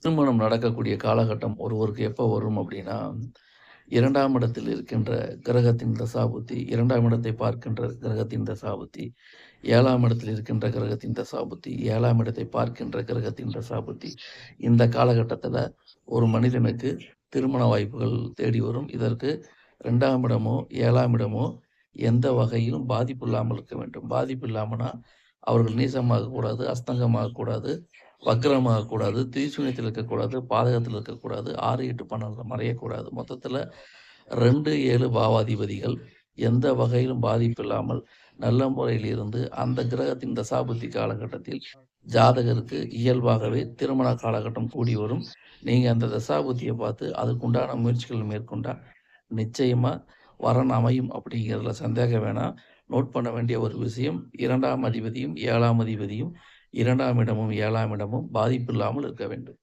திருமணம் நடக்கக்கூடிய காலகட்டம் ஒருவருக்கு எப்போ வரும் அப்படின்னா, 2ஆம் இடத்தில் இருக்கின்ற கிரகத்தின் தசாபுத்தி, 2ஆம் இடத்தை பார்க்கின்ற கிரகத்தின் தசாபுத்தி, 7ஆம் இடத்தில் இருக்கின்ற கிரகத்தின் தசாபுத்தி, 7ஆம் இடத்தை பார்க்கின்ற கிரகத்தின் தசாபுத்தி. இந்த காலகட்டத்தில ஒரு மனிதனுக்கு திருமண வாய்ப்புகள் தேடி வரும். இதற்கு 2ஆம் இடமோ, 7ஆம் இடமோ எந்த வகையிலும் பாதிப்பு இல்லாமல் இருக்க வேண்டும். பாதிப்பு இல்லாமனா, அவர்கள் நீசமாகக்கூடாது, அஸ்தங்கமாகக்கூடாது, வக்ரமாகக்கூடாது, திரிசூன்யத்தில் இருக்கக்கூடாது, பாதகத்தில் இருக்கக்கூடாது, 6, 8, 12 மறையக்கூடாது. மொத்தத்தில 2, 7 பாவாதிபதிகள் எந்த வகையிலும் பாதிப்பு இல்லாமல் நல்ல முறையில் இருந்து அந்த கிரகத்தின் தசாபுத்தி காலகட்டத்தில் ஜாதகருக்கு இயல்பாகவே திருமண காலகட்டம் கூடி வரும். நீங்க அந்த தசாபுத்திய பார்த்து அதுக்குண்டான முயற்சிகள் மேற்கொண்டா நிச்சயமா வரன் அமையும் அப்படிங்கிறதுல சந்தேகம் வேணாம். நோட் பண்ண வேண்டிய ஒரு விஷயம் 2ஆம் அதிபதியும் 7ஆம் அதிபதியும் 2ஆம் இடமும் 7ஆம் இடமும் பாதிப்பில்லாமல் இருக்க வேண்டும்.